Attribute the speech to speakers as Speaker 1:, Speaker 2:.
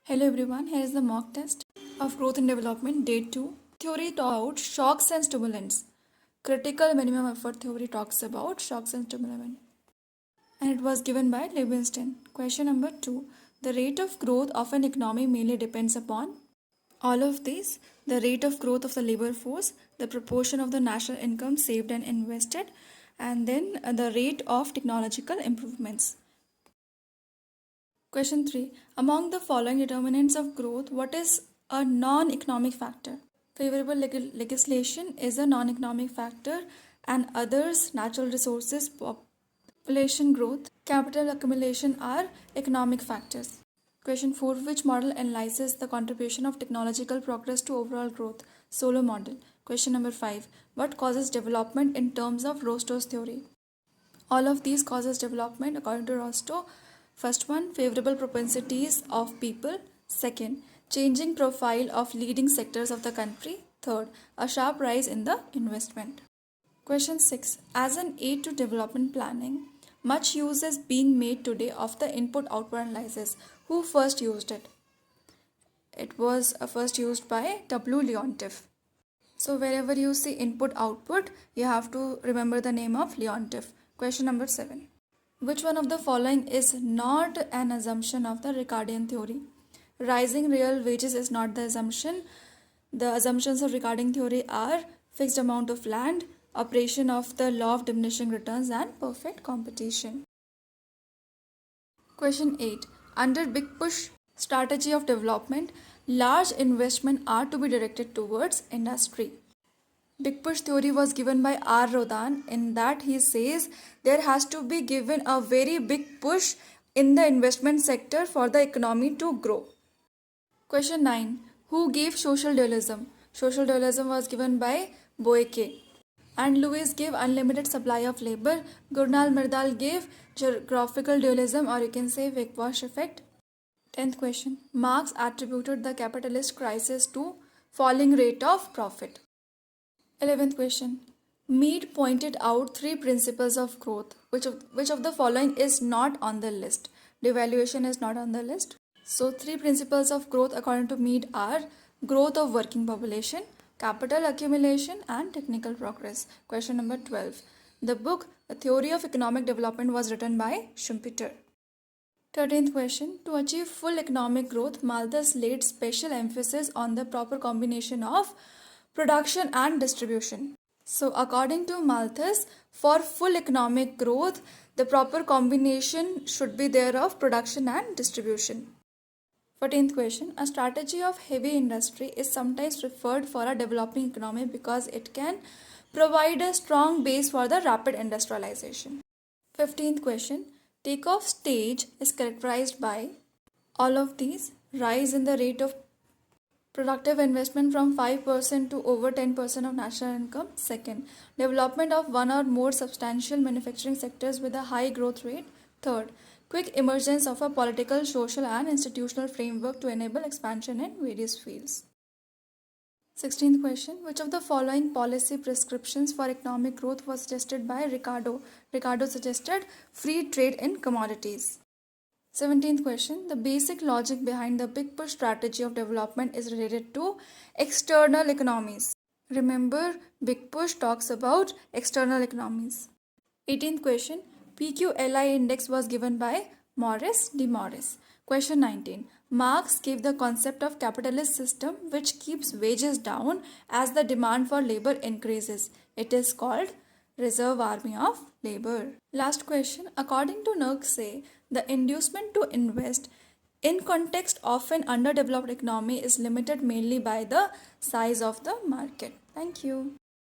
Speaker 1: Hello everyone, here is the mock test of Growth and Development Day 2. Theory talks about shocks and stimulants. Critical minimum effort theory talks about shocks and stimulants. And it was given by Livingston. Question number 2. The rate of growth of an economy mainly depends upon all of these: the rate of growth of the labor force, the proportion of the national income saved and invested, and then the rate of technological improvements. Question 3. Among the following determinants of growth, what is a non-economic factor? Favorable legislation is a non-economic factor, and others, natural resources, population growth, capital accumulation are economic factors. Question 4. Which model analyzes the contribution of technological progress to overall growth? Solow model. Question number 5. What causes development in terms of Rostow's theory? All of these causes development according to Rostow. First one, favorable propensities of people. Second, changing profile of leading sectors of the country. Third, a sharp rise in the investment. Question 6. As an aid to development planning, much use is being made today of the input-output analysis. Who first used it? It was first used by W. Leontief. So wherever you see input-output, you have to remember the name of Leontief. Question number 7. Which one of the following is not an assumption of the Ricardian theory? Rising real wages is not the assumption. The assumptions of Ricardian theory are fixed amount of land, operation of the law of diminishing returns, and perfect competition. Question 8. Under Big Push strategy of development, large investment are to be directed towards industry. Big Push theory was given by R. Rodan. In that he says there has to be given a very big push in the investment sector for the economy to grow. Question 9. Who gave social dualism? Social dualism was given by Boyke. And Lewis gave unlimited supply of labor. Gurnal Myrdal gave geographical dualism, or you can say Wickwash effect. 10th question. Marx attributed the capitalist crisis to falling rate of profit. 11th question. Mead pointed out 3 principles of growth. Which of the following is not on the list? Devaluation is not on the list. So 3 principles of growth according to Mead are growth of working population, capital accumulation, and technical progress. Question number 12. The book A Theory of Economic Development was written by Schumpeter. 13th question. To achieve full economic growth, Malthus laid special emphasis on the proper combination of production and distribution. So according to Malthus, for full economic growth, the proper combination should be there of production and distribution. 14th question. A strategy of heavy industry is sometimes preferred for a developing economy because it can provide a strong base for the rapid industrialization. 15th question. Takeoff stage is characterized by all of these: rise in the rate of productive investment from 5% to over 10% of national income. Second, development of one or more substantial manufacturing sectors with a high growth rate. Third, quick emergence of a political, social, and institutional framework to enable expansion in various fields. 16th question. Which of the following policy prescriptions for economic growth was suggested by Ricardo? Ricardo suggested free trade in commodities. 17th question. The basic logic behind the Big Push strategy of development is related to external economies. Remember, Big Push talks about external economies. 18th question. PQLI index was given by Morris de Morris. Question 19. Marx gave the concept of capitalist system which keeps wages down as the demand for labor increases. It is called reserve army of labor. Last question. According to Nurse, the inducement to invest in context of an underdeveloped economy is limited mainly by the size of the market. Thank you.